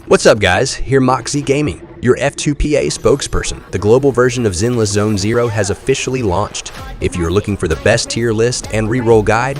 What's up guys, here Moxie Gaming, your F2PA spokesperson. The global version of Zenless Zone Zero has officially launched. If you're looking for the best tier list and reroll guide,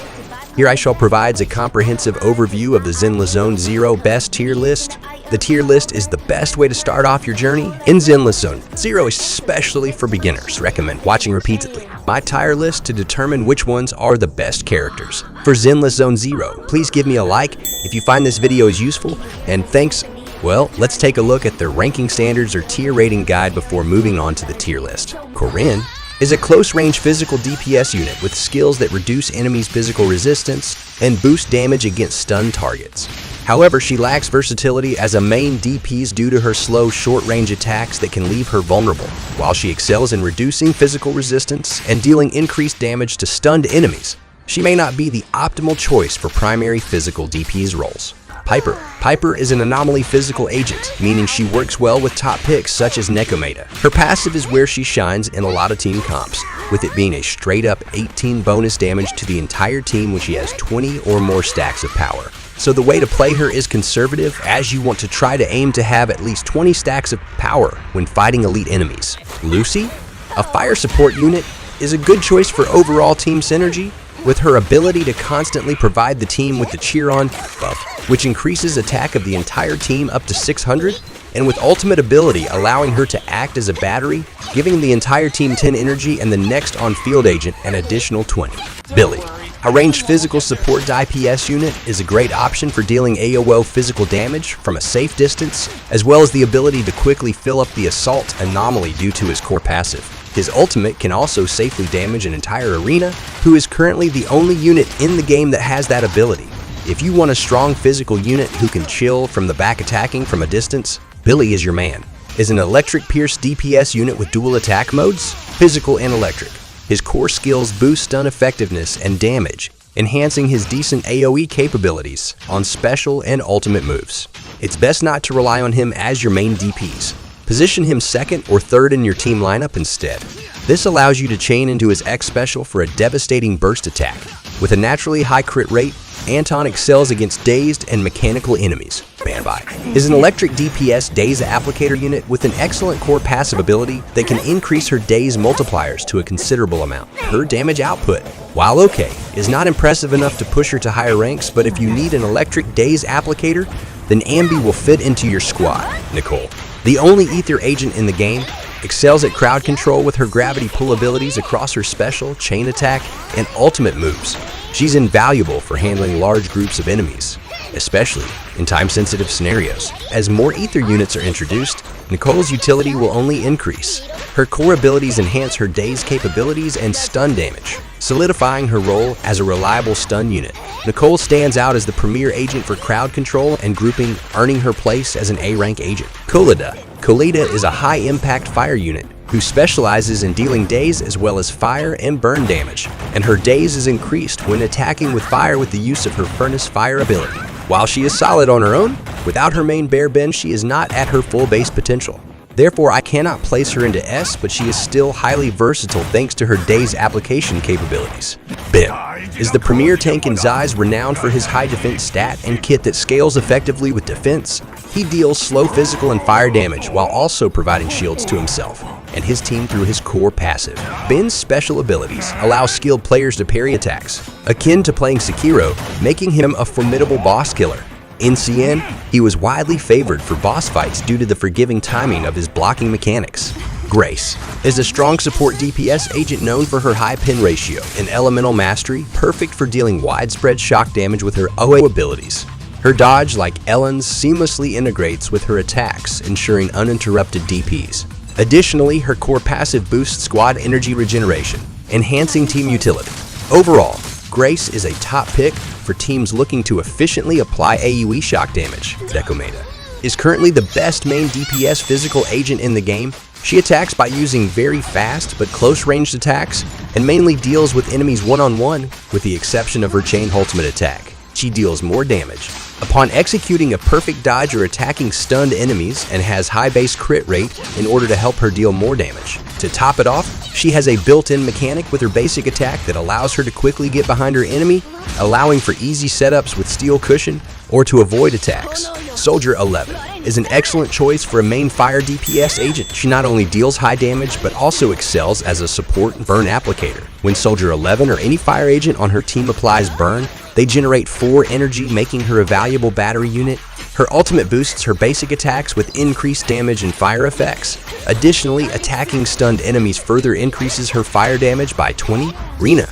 here I shall provide a comprehensive overview of the Zenless Zone Zero best tier list. The tier list is the best way to start off your journey in Zenless Zone Zero, especially for beginners. Recommend watching repeatedly my tier list to determine which ones are the best characters. For Zenless Zone Zero, please give me a like if you find this video is useful, and thanks. Well, let's take a look at their ranking standards or tier rating guide before moving on to the tier list. Corinne is a close-range physical DPS unit with skills that reduce enemies' physical resistance and boost damage against stun targets. However, she lacks versatility as a main DPS due to her slow, short-range attacks that can leave her vulnerable, while she excels in reducing physical resistance and dealing increased damage to stunned enemies. She may not be the optimal choice for primary physical DPS roles. Piper is an anomaly physical agent, meaning she works well with top picks such as Nekomata. Her passive is where she shines in a lot of team comps, with it being a straight-up 18 bonus damage to the entire team when she has 20 or more stacks of power. So the way to play her is conservative, as you want to try to aim to have at least 20 stacks of power when fighting elite enemies. Lucy, a fire support unit, is a good choice for overall team synergy, with her ability to constantly provide the team with the cheer on buff, which increases attack of the entire team up to 600, and with ultimate ability allowing her to act as a battery, giving the entire team 10 energy and the next on-field agent an additional 20. Billy, a ranged physical support DPS unit, is a great option for dealing AOO physical damage from a safe distance, as well as the ability to quickly fill up the assault anomaly due to his core passive. His ultimate can also safely damage an entire arena, who is currently the only unit in the game that has that ability. If you want a strong physical unit who can chill from the back attacking from a distance, Billy is your man. Is an electric pierce DPS unit with dual attack modes, physical and electric. His core skills boost stun effectiveness and damage, enhancing his decent AoE capabilities on special and ultimate moves. It's best not to rely on him as your main DPS. Position him second or third in your team lineup instead. This allows you to chain into his X special for a devastating burst attack. With a naturally high crit rate, Anton excels against dazed and mechanical enemies. Banbai is an electric DPS daze applicator unit with an excellent core passive ability that can increase her daze multipliers to a considerable amount. Her damage output, while okay, is not impressive enough to push her to higher ranks, but if you need an electric daze applicator, then Ambi will fit into your squad. Nicole, the only ether agent in the game, excels at crowd control with her gravity pull abilities across her special, chain attack, and ultimate moves. She's invaluable for handling large groups of enemies, especially in time-sensitive scenarios. As more ether units are introduced, Nicole's utility will only increase. Her core abilities enhance her daze capabilities and stun damage, solidifying her role as a reliable stun unit. Nicole stands out as the premier agent for crowd control and grouping, earning her place as an A-rank agent. Kolida is a high-impact fire unit who specializes in dealing daze as well as fire and burn damage, and her daze is increased when attacking with fire with the use of her furnace fire ability. While she is solid on her own, without her main bear bend she is not at her full base potential. Therefore, I cannot place her into S, but she is still highly versatile thanks to her daze application capabilities. Bim is the premier tank in Zai's, renowned for his high defense stat and kit that scales effectively with defense. He deals slow physical and fire damage while also providing shields to himself and his team through his core passive. Bin's special abilities allow skilled players to parry attacks, akin to playing Sekiro, making him a formidable boss killer. In CN, he was widely favored for boss fights due to the forgiving timing of his blocking mechanics. Grace is a strong support DPS agent known for her high pin ratio and elemental mastery, perfect for dealing widespread shock damage with her OA abilities. Her dodge, like Ellen's, seamlessly integrates with her attacks, ensuring uninterrupted DPs. Additionally, her core passive boosts squad energy regeneration, enhancing team utility. Overall, Grace is a top pick for teams looking to efficiently apply AoE shock damage. Nekomata is currently the best main DPS physical agent in the game. She attacks by using very fast but close-ranged attacks and mainly deals with enemies one-on-one, with the exception of her chain ultimate attack. She deals more damage upon executing a perfect dodge or attacking stunned enemies, and has high base crit rate in order to help her deal more damage. To top it off, she has a built-in mechanic with her basic attack that allows her to quickly get behind her enemy, allowing for easy setups with steel cushion or to avoid attacks. Soldier 11 is an excellent choice for a main fire DPS agent. She not only deals high damage, but also excels as a support burn applicator. When Soldier 11 or any fire agent on her team applies burn, they generate 4 energy, making her a valuable battery unit. Her ultimate boosts her basic attacks with increased damage and fire effects. Additionally, attacking stunned enemies further increases her fire damage by 20. Rina,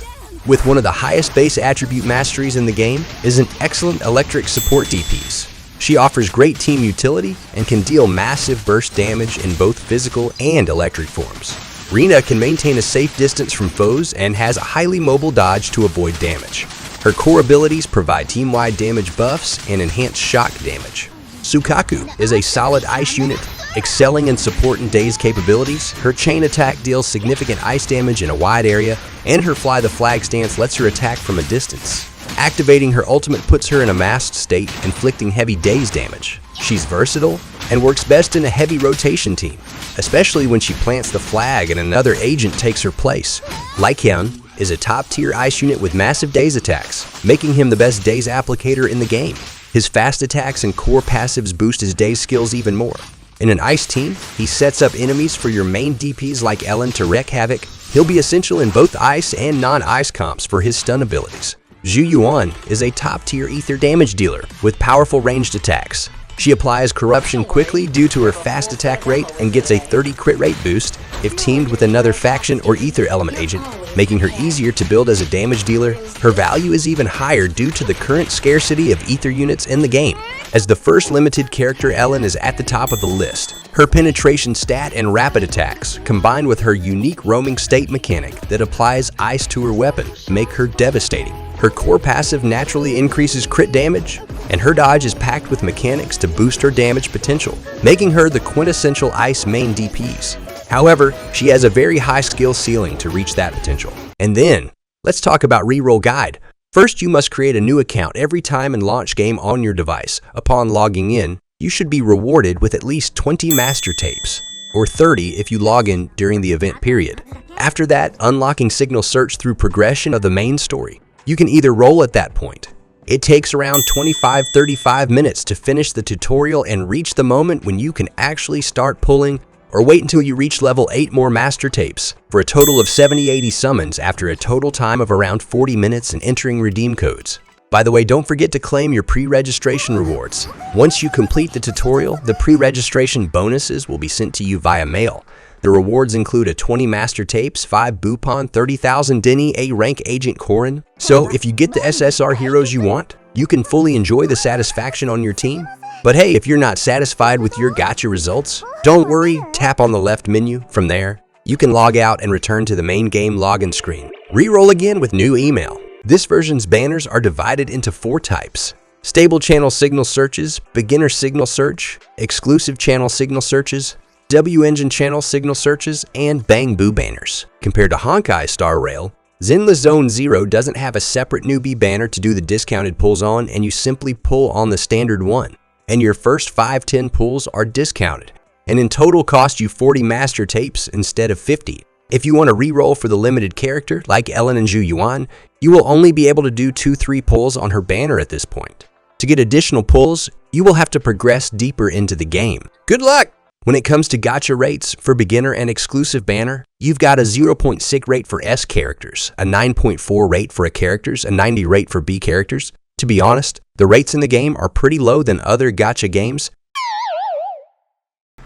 with one of the highest base attribute masteries in the game, is an excellent electric support DPS. She offers great team utility and can deal massive burst damage in both physical and electric forms. Rina can maintain a safe distance from foes and has a highly mobile dodge to avoid damage. Her core abilities provide team-wide damage buffs and enhanced shock damage. Sukaku is a solid ice unit, excelling in support and daze capabilities. Her chain attack deals significant ice damage in a wide area, and her fly the flag stance lets her attack from a distance. Activating her ultimate puts her in a masked state, inflicting heavy daze damage. She's versatile and works best in a heavy rotation team, especially when she plants the flag and another agent takes her place. Lycaon is a top-tier ice unit with massive daze attacks, making him the best daze applicator in the game. His fast attacks and core passives boost his daze skills even more. In an ice team, he sets up enemies for your main DPs like Ellen to wreak havoc. He'll be essential in both ice and non-ice comps for his stun abilities. Zhu Yuan is a top-tier ether damage dealer with powerful ranged attacks. She applies corruption quickly due to her fast attack rate and gets a 30 crit rate boost if teamed with another faction or ether element agent, making her easier to build as a damage dealer. Her value is even higher due to the current scarcity of ether units in the game. As the first limited character, Ellen is at the top of the list. Her penetration stat and rapid attacks, combined with her unique roaming state mechanic that applies ice to her weapon, make her devastating. Her core passive naturally increases crit damage, and her dodge is packed with mechanics to boost her damage potential, making her the quintessential ice main DPS. However, she has a very high skill ceiling to reach that potential. And then, let's talk about Reroll Guide. First, you must create a new account every time and launch game on your device. Upon logging in, you should be rewarded with at least 20 master tapes, or 30 if you log in during the event period. After that, unlocking signal search through progression of the main story. You can either roll at that point. It takes around 25-35 minutes to finish the tutorial and reach the moment when you can actually start pulling, or wait until you reach level 8 more master tapes for a total of 70-80 summons after a total time of around 40 minutes and entering redeem codes. By the way, don't forget to claim your pre-registration rewards. Once you complete the tutorial, the pre-registration bonuses will be sent to you via mail. The rewards include a 20 master tapes, 5 Bupon, 30,000 Denny, A rank agent Korin. So if you get the SSR heroes you want, you can fully enjoy the satisfaction on your team. But hey, if you're not satisfied with your gacha results, don't worry, tap on the left menu. From there, you can log out and return to the main game login screen. Reroll again with new email. This version's banners are divided into 4 types: stable channel signal searches, beginner signal search, exclusive channel signal searches, W-Engine channel signal searches, and Bang Boo banners. Compared to Honkai Star Rail, Zenless Zone Zero doesn't have a separate newbie banner to do the discounted pulls on, and you simply pull on the standard one. And your first 5-10 pulls are discounted, and in total cost you 40 master tapes instead of 50. If you want to reroll for the limited character, like Ellen and Zhu Yuan, you will only be able to do 2-3 pulls on her banner at this point. To get additional pulls, you will have to progress deeper into the game. Good luck! When it comes to gacha rates for beginner and exclusive banner, you've got a 0.6 rate for S characters, a 9.4 rate for A characters, a 90 rate for B characters. To be honest, the rates in the game are pretty low than other gacha games.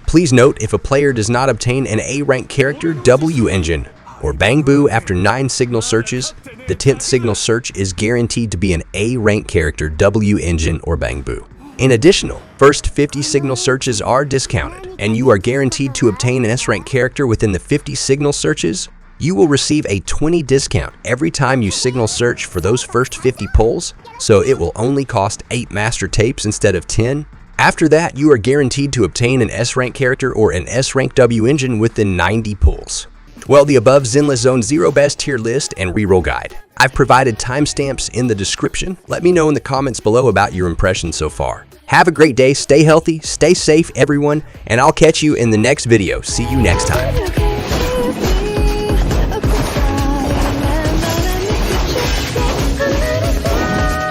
Please note, if a player does not obtain an A rank character, W-Engine, or Bang Boo after 9 signal searches, the 10th signal search is guaranteed to be an A rank character, W-Engine, or Bang Boo. In addition, first 50 signal searches are discounted, and you are guaranteed to obtain an S-rank character within the 50 signal searches. You will receive a 20 discount every time you signal search for those first 50 pulls, so it will only cost 8 master tapes instead of 10. After that, you are guaranteed to obtain an S-rank character or an S-rank W-Engine within 90 pulls. Well, the above Zenless Zone Zero best tier list and reroll guide. I've provided timestamps in the description. Let me know in the comments below about your impressions so far. Have a great day, stay healthy, stay safe everyone, and I'll catch you in the next video. See you next time.